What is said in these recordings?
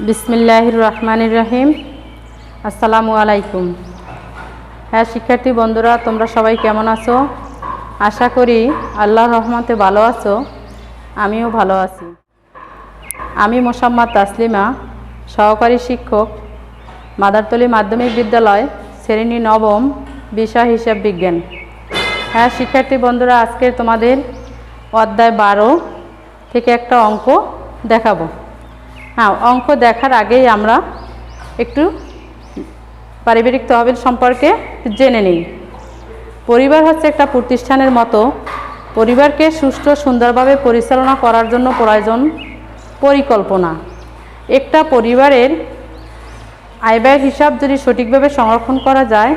বিসমিল্লাহির রহমানির রহিম। আসসালামু আলাইকুম। হ্যাঁ শিক্ষার্থী বন্ধুরা, তোমরা সবাই কেমন আছো? আশা করি আল্লাহর রহমতে ভালো আছো। আমিও ভালো আছি। আমি মোসাম্মদ তাসলিমা, সহকারী শিক্ষক, মাদারতলী মাধ্যমিক বিদ্যালয়, শ্রেণী নবম, বিষয় হিসাব বিজ্ঞান। হ্যাঁ শিক্ষার্থী বন্ধুরা, আজকে তোমাদের অধ্যায় 12 থেকে একটা অঙ্ক দেখাবো। হ্যাঁ, অঙ্ক দেখার আগেই আমরা একটু পারিবারিক তহবিল সম্পর্কে জেনে নিই। পরিবার হচ্ছে একটা প্রতিষ্ঠানের মতো। পরিবারকে সুষ্ঠু সুন্দরভাবে পরিচালনা করার জন্য প্রয়োজন পরিকল্পনা। একটা পরিবারের আয় ব্যয়ের হিসাব যদি সঠিকভাবে সংরক্ষণ করা যায়,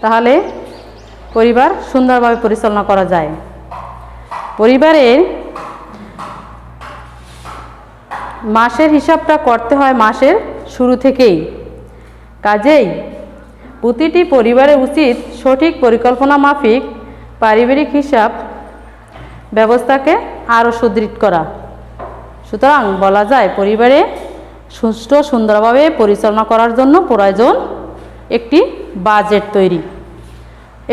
তাহলে পরিবার সুন্দরভাবে পরিচালনা করা যায়। পরিবারের মাসের হিসাবটা করতে হয় মাসের শুরু থেকেই। কাজেই প্রতিটি পরিবারের উচিত সঠিক পরিকল্পনা মাফিক পারিবারিক হিসাব ব্যবস্থাকে আরও সুদৃঢ় করা। সুতরাং বলা যায় পরিবারে সুষ্ঠু সুন্দরভাবে পরিচালনা করার জন্য প্রয়োজন একটি বাজেট তৈরি।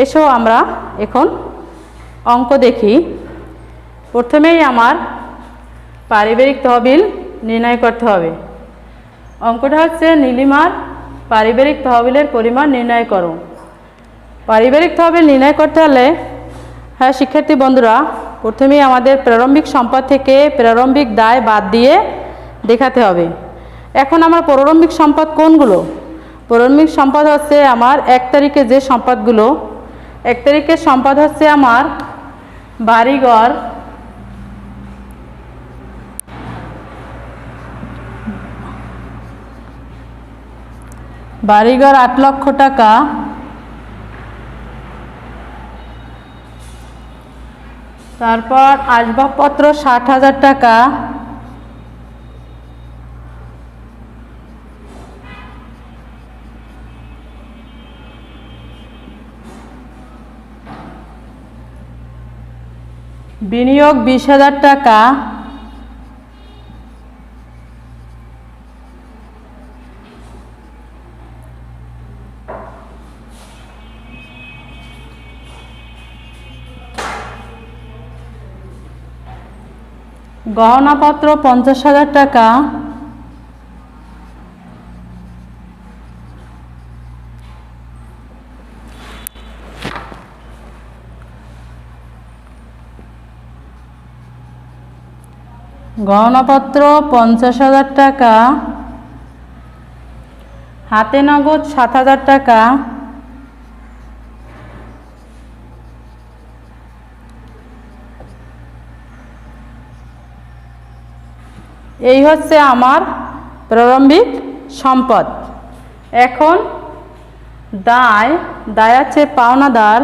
এসো আমরা এখন অঙ্ক দেখি। প্রথমেই আমার পারিবারিক তহবিল নির্ণয় করতে হবে। অঙ্কটা হচ্ছে নীলিমার পারিবারিক তহবিলের পরিমাণ নির্ণয় করো। পারিবারিক তহবিল নির্ণয় করতে হলে হ্যাঁ শিক্ষার্থী বন্ধুরা, প্রথমেই আমাদের প্রারম্ভিক সম্পদ থেকে প্রারম্ভিক দায় বাদ দিয়ে দেখাতে হবে। এখন আমার প্রারম্ভিক সম্পদ কোনগুলো? প্রারম্ভিক সম্পদ হচ্ছে আমার 1 তারিখে যে সম্পদগুলো। 1 তারিখের সম্পদ হচ্ছে আমার বাড়িঘর, বাড়িঘর 8 লক্ষ টাকা, তারপর আসবাবপত্র 60,000 টাকা, বিনিয়োগ 20,000 টাকা, গহনাপত্র 50,000 টাকা, গহনাপত্র 50,000 টাকা, হাতে নগদ 7,000 টাকা, এই হচ্ছে আমার প্রারম্ভিক সম্পদ। এখন দায় আছে পাওনাদার,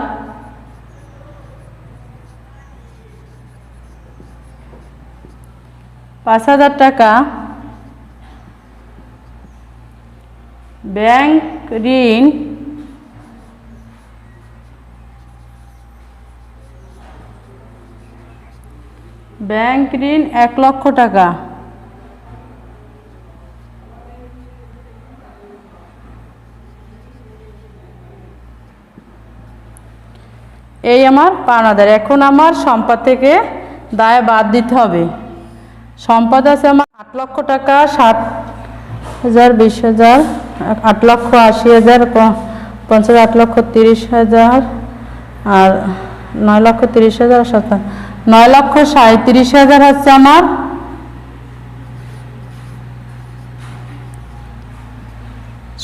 ৳5,000 টাকা, ব্যাংক ঋণ ৳1 লক্ষ টাকা। এই আমার পাওনাদার। এখন আমার সম্পদ থেকে দায় বাদ দিতে হবে। সম্পদ আছে আমার 8 লক্ষ টাকা, 7,000, 20,000, 8,80,000, 50,000, 8,30,000 আর 9,30,000, 9,37,000 হচ্ছে আমার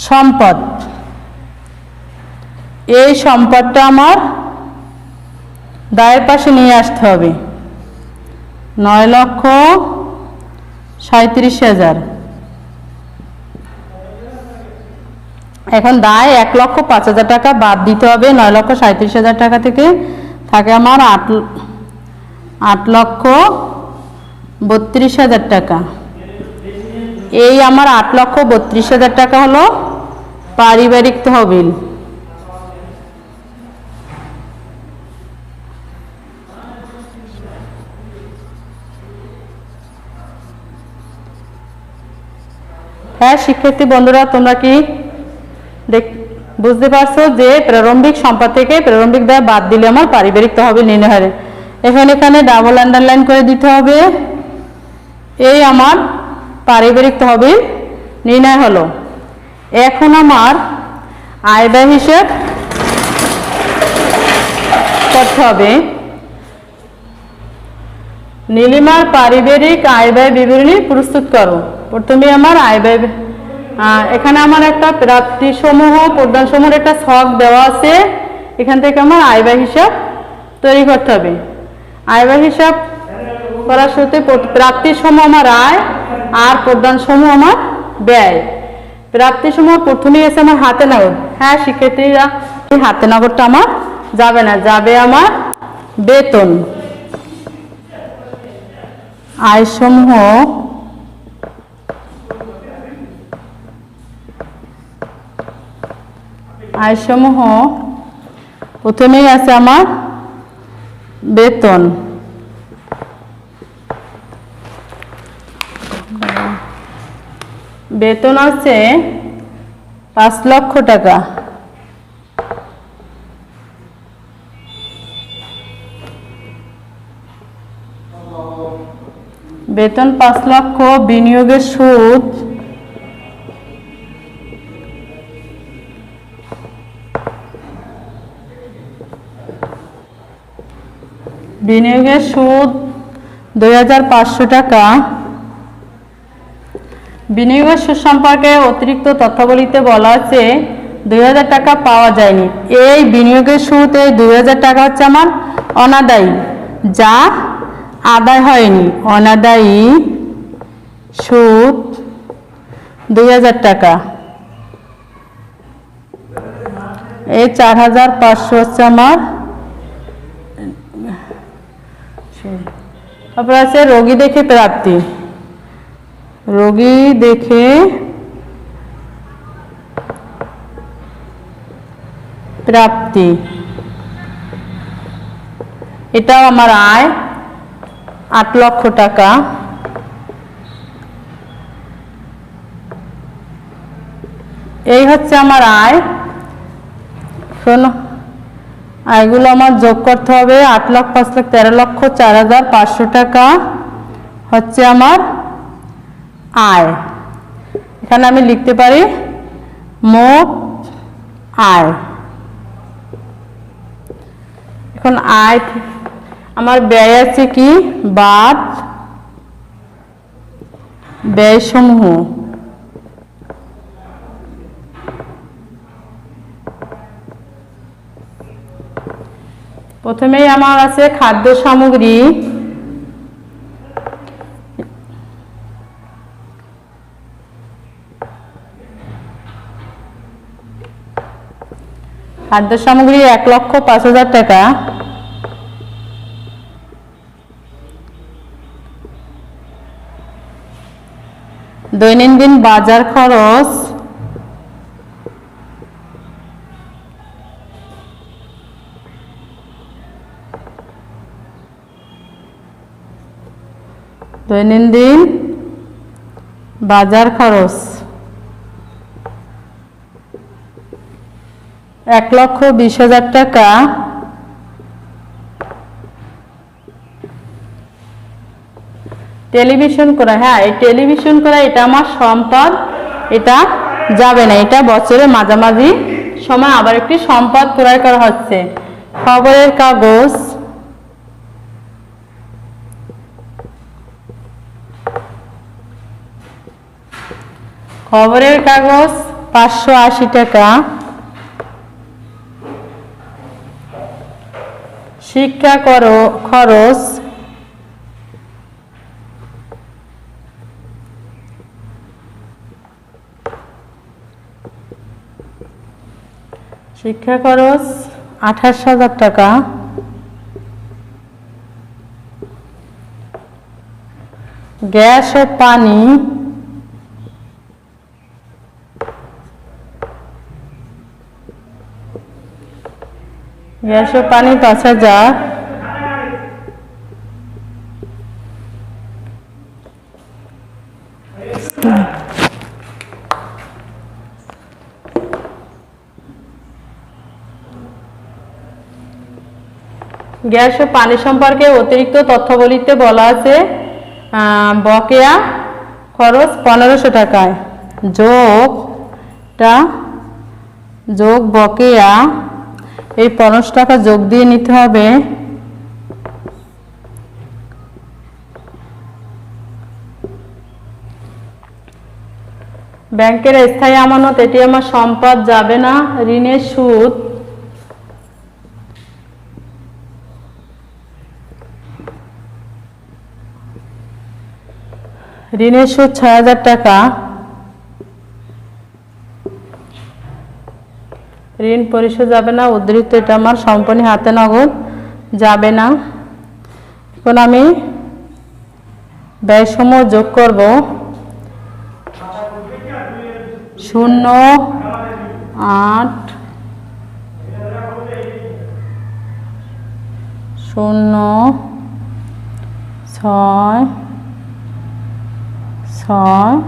সম্পদ। এই সম্পদটা আমার দায়ের পাশে নিয়ে আসতে হবে। 9,37,000। এখন দায় 1,05,000 টাকা বাদ দিতে হবে 9,37,000 টাকা থেকে। থাকে আমার 8,32,000 টাকা। এই আমার 8,32,000 টাকা হলো পারিবারিক তহবিল। হ্যাঁ শিক্ষার্থী বন্ধুরা, তোমরা কি বুঝতে পারছো যে প্রারম্ভিক সম্পদ থেকে প্রারম্ভিক ব্যয় বাদ দিলে আমার পারিবারিক তহবিল নির্ণয় হয়। এখানে ডাবল আন্ডারলাইন করে দিতে হবে, এই আমার পারিবারিক তহবিল নির্ণয় হলো। এখন আমার আয় ব্যয় হিসেব করতে হবে। নীলিমার পারিবারিক আয় ব্যয় বিবরণী প্রস্তুত করো। প্রথমে আমার আয় ব্যয়, এখানে আমার একটা প্রাপ্তি সমূহ প্রদান সমূহের একটা ছক দেওয়া আছে। এখান থেকে আমার আয় ব্যয় হিসাব তৈরি করতে হবে। আয় ব্যয় হিসাব করার শুরুতে প্রাপ্তি সমূহ আমার আয় আর প্রদান সমূহ আমার ব্যয়। প্রাপ্তি সমূহ প্রথমেই আছে আমার হাতে নগদ। হ্যাঁ শিক্ষার্থীরা, হাতে নগদটা আমার যাবে না, যাবে আমার বেতন। আয়সমূহ প্রথমেই আছে আমার বেতন। বেতন আছে 5 লক্ষ টাকা। বেতন 5 লক্ষ, বিনিয়োগের সুদ বিনিয়োগের সুদ 2500 টাকা। বিনিয়োগের সুদ সম্পর্কে অতিরিক্ত তথ্যাবলীতে বলা আছে 2000 টাকা পাওয়া যায়নি। এই বিনিয়োগের সুদ, এই 2000 টাকা হচ্ছে আমার অনাদায়ী, যা আদায় হয়নি। অনাদায়ী সুদ 2000 টাকা। এই 4500 হচ্ছে আমার। তারপর আছে রোগী দেখে প্রাপ্তি। রোগী দেখে প্রাপ্তি, এটাও আমার আয় 8 লক্ষ টাকা। এই হচ্ছে আমার আয়। শোনো, আয়গুলো আমার যোগ করতে হবে। 8 লাখ, 5 লাখ, 13 লক্ষ 4500 টাকা হচ্ছে আমার আয়। এখানে আমি লিখতে পারি মোট আয়। এখন আয় আমার ব্যয় আছে কি, বাদ ব্যয় সমূহ। প্রথমেই আমার আছে খাদ্য সামগ্রী। খাদ্য সামগ্রী 1,05,000 টাকা। দৈনন্দিন বাজার খরচ দৈনন্দিন বাজার খরচ 1,20,000 টাকা। টেলিভিশন করা, হ্যাঁ এই টেলিভিশন করা এটা আমার সম্পদ, এটা যাবে না, এটা বছরের মাঝামাঝি সময় আবার একটি সম্পদ ক্রয় করা হচ্ছে। খবরের কাগজ খবরের কাগজ 580 টাকা। শিক্ষা খরচ শিক্ষা খরচ 28,000 টাকা। গ্যাস ও পানি গ্যাস ও পানি 5,000। গ্যাস ও পানি সম্পর্কে অতিরিক্ত তথ্যাবলিতে বলা আছে বকেয়া খরচ 1500 টাকায় যোগ বকেয়া এই 1500 টাকা যোগ দিয়ে নিতে হবে ব্যাংকের স্থায়ী আমানত, এটি আমার সম্পদ, যাবে না। ঋণের সুদ ঋণের সুদ 6000 টাকা, ঋণ পরিশোধ যাবে না। উদ্ধৃত এটা আমার সম্পূর্ণ হাতে নগদ, যাবে না। এখন আমি ব্যয়সমূহ যোগ করব। 0 8 0 6 6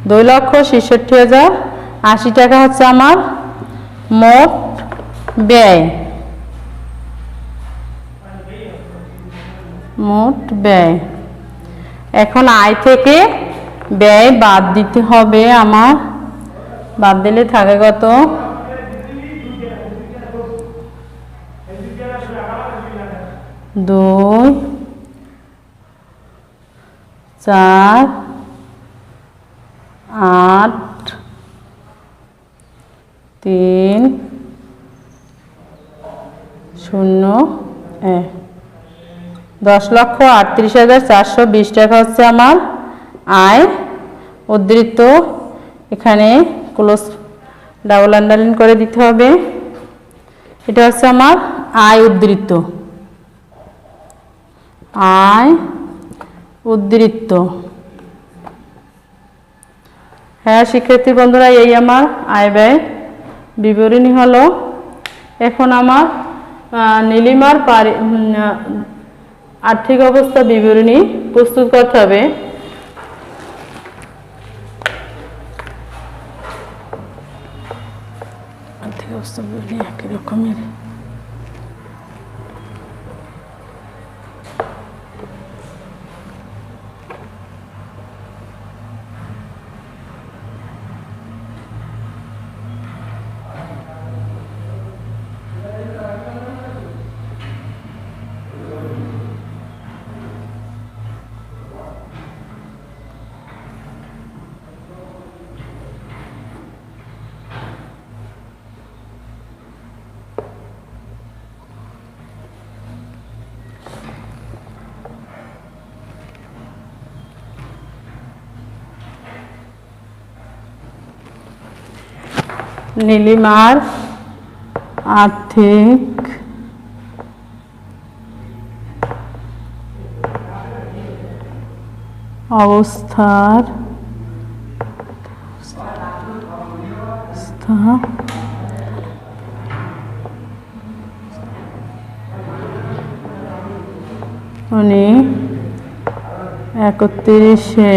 2,66,080 টাকা হচ্ছে আমার মোট ব্যয়। এখন আয় থেকে ব্যয় বাদ দিতে হবে আমার। বাদ দিলে থাকে কত? 2 4 8 3 0 10,38,420 টাকা হচ্ছে আমার আয়। উদ্ধৃত এখানে ক্লোজ ডাবল আন্ডারলাইন করে দিতে হবে। এটা হচ্ছে আমার আয় উদ্ধৃত। হ্যাঁ শিক্ষার্থী বন্ধুরা, এই আমার আয় ব্যয় বিবরণী হলো। এখন আমার নীলিমার আর্থিক অবস্থা বিবরণী প্রস্তুত করতে হবে। আর্থিক অবস্থা বিবরণী একই রকমের। নীলিমার আর্থিক অবস্থার উনি 31শে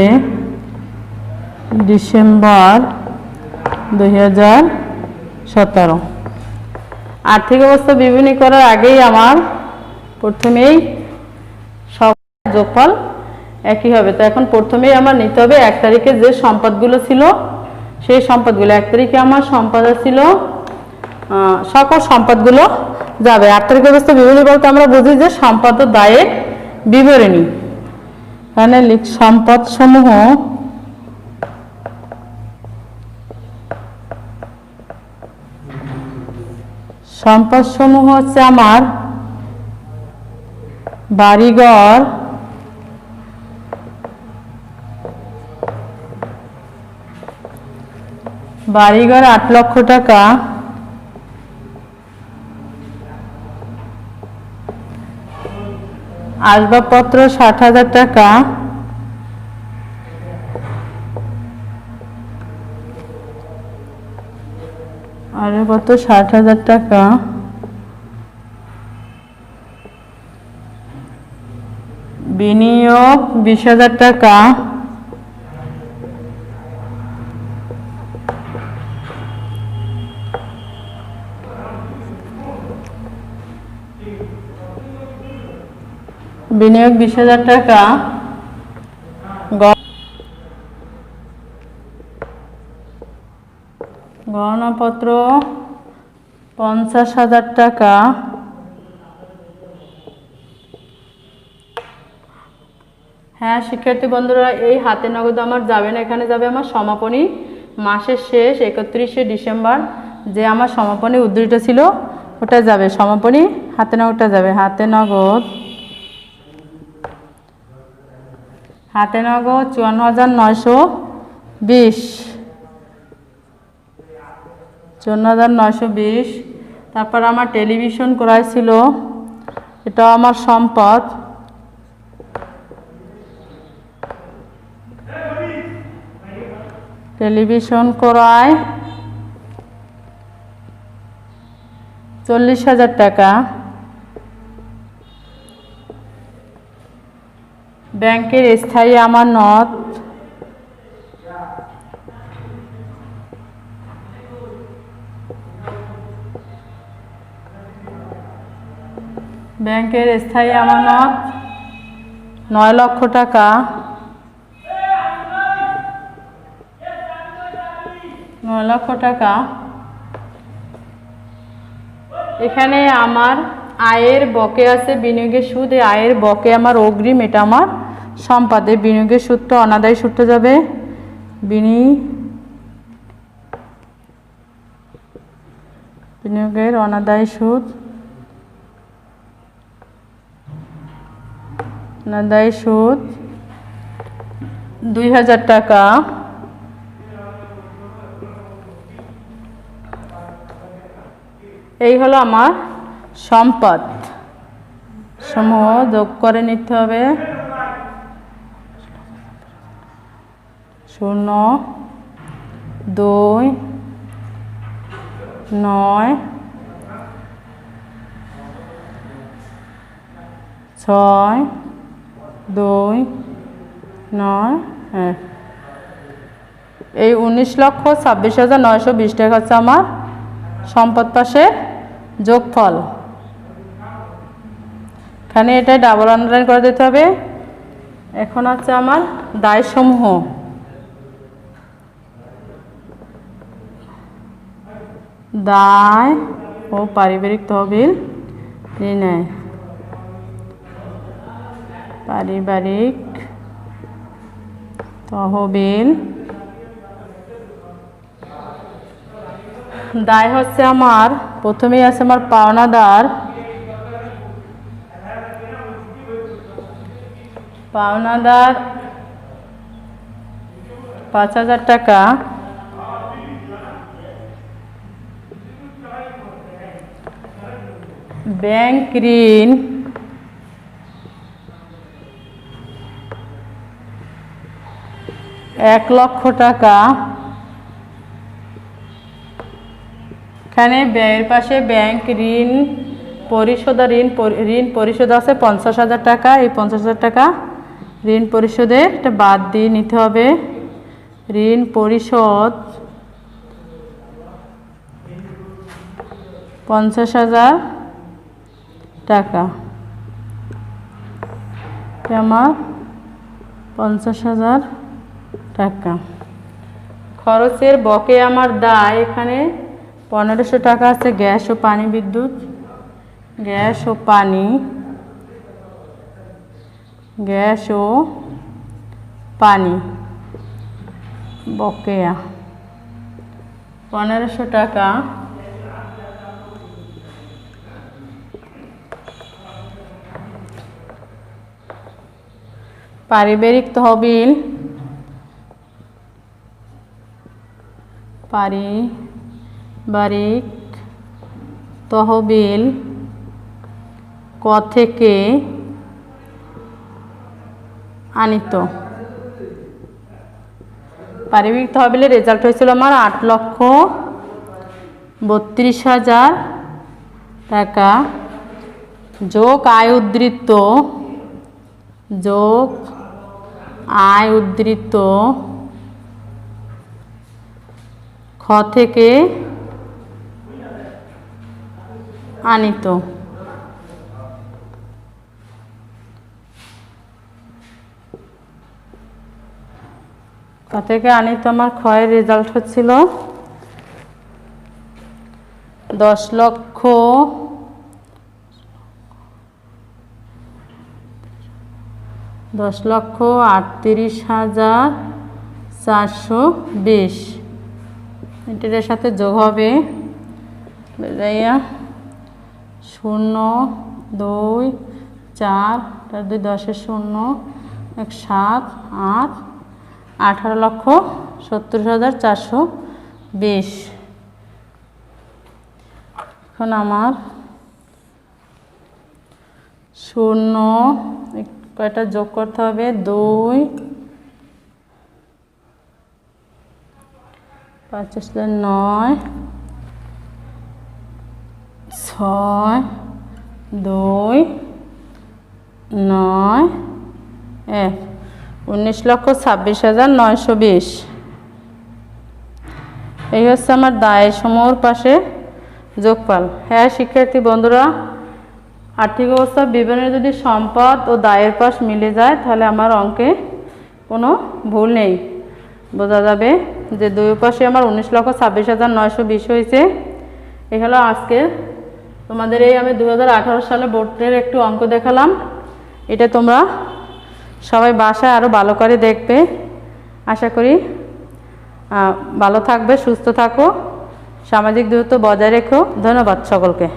ডিসেম্বর 2017। আর্থিক অবস্থা বিবরণী করার আগেই আমার প্রথমেই সব যোগফল একই হবে। তো এখন প্রথমেই আমার নিতে হবে 1 তারিখে যে সম্পদগুলো ছিল সেই সম্পদগুলো। 1 তারিখে আমার সম্পদ ছিল সকল সম্পদগুলো যাবে। আর্থিক অবস্থা বিবরণী বলতে আমরা বুঝি যে সম্পদ ও দায়ের বিবরণী। এখানে সম্পদ সমূহ হচ্ছে আমার বাড়িঘর, বাড়িঘর 8 লক্ষ টাকা, আসবাবপত্র 60,000 টাকা, আর কত 60,000 টাকা, বিনিয়োগ 20,000 টাকা, বিনিয়োগ 20,000 টাকা, গহনাপত্র 50,000 টাকা, হ্যাঁ শিক্ষার্থী বন্ধুরা, এই হাতে নগদ আমার যাবে না, এখানে যাবে আমার সমাপনী মাসের শেষ 31শে ডিসেম্বর যে আমার সমাপনী উদ্ধৃত ছিল ওটা যাবে, সমাপনী হাতে নগদটা যাবে। হাতে নগদ 54,920, 54,920। তারপর আমার টেলিভিশন ক্রয় ছিল, এটাও আমার সম্পদ, টেলিভিশন ক্রয় 40,000 টাকা। ব্যাংকের স্থায়ী আমানত ব্যাংকের স্থায়ী আমানত 9 লক্ষ টাকা, 9 লক্ষ টাকা। এখানে আমার আয়ের বকে আছে বিনিয়োগের সুদ, এই আয়ের বকে আমার অগ্রিম, এটা আমার সম্পদে বিনিয়োগের সুদটা অনাদায়ী সুদটা যাবে, বিনিয়োগের অনাদায়ী সুদ, অনাদায়ী সুদ 2,000 টাকা। এই হলো আমার সম্পদ সমূহ, যোগ করে নিতে হবে 0, 2, 9, 6, 2, 9, এই 19,26,920 টাকা হচ্ছে আমার সম্পদ পাশে যোগফল। এখানে এটা ডাবল আন্ডারলাইন করে দিতে হবে। এখন হচ্ছে আমার দায়সমূহ, দায় ও পারিবারিক তহবিল নির্ণয়, পারিবারিক তহবিল। দায় হচ্ছে আমার প্রথমেই আছে আমার পাওনাদার, পাওনাদার 5,000 টাকা, ব্যাংক ঋণ 1 লক্ষ টাকা। এখানে ব্যয়ের পাশে ব্যাংক ঋণ পরিশোধ, ঋণ পরিশোধ আছে 50,000 টাকা, এই 50,000 টাকা ঋণ পরিশোধের এটা বাদ দিয়ে নিতে হবে। ঋণ পরিশোধ 50,000 টাকা, আমার 50,000 টাকা। খরচের বকে আমার দায় এখানে 1,500 টাকা আছে, গ্যাস ও পানি বিদ্যুৎ, গ্যাস ও পানি, গ্যাস ও পানি বকেয়া 1,500 টাকা। পারিবারিক তহবিল, পারিবারিক তহবিল ক থেকে আনিত। পারিবারিক তহবিলের রেজাল্ট হয়েছিল আমার 8,32,000 টাকা, যোগ আয় উদ্ধৃত, যোগ আয় উদ্ধৃত খ থেকে আনিত। ক থেকে আনি তো আমার ক্ষয়ের রেজাল্ট হচ্ছিল 10,38,420 এটার সাথে যোগ হবে 0 2 4 2 10 0 1 7 8 18,70,420 এখন আমার 0 কয়টা যোগ করতে হবে 2 5 9 6 2 9 1 19,26,920 এই হচ্ছে আমার দায় সমূহের পাশে যোগফল। হ্যাঁ শিক্ষার্থী বন্ধুরা, আর্থিক অবস্থা বিবরণে যদি সম্পদ ও দায়ের পাশ মিলে যায় তাহলে আমার অঙ্কে কোনো ভুল নেই, বোঝা যাবে যে দুই পাশে আমার 19,26,920 হয়েছে। এই হলো আজকে তোমাদের এই আমি 2018 সালে বোর্ডের একটু অঙ্ক দেখালাম। এটা তোমরা সবাই বাসায় আরও ভালো করে দেখবে। আশা করি ভালো থাকবে, সুস্থ থাকো, সামাজিক দূরত্ব বজায় রেখো। ধন্যবাদ সকলকে।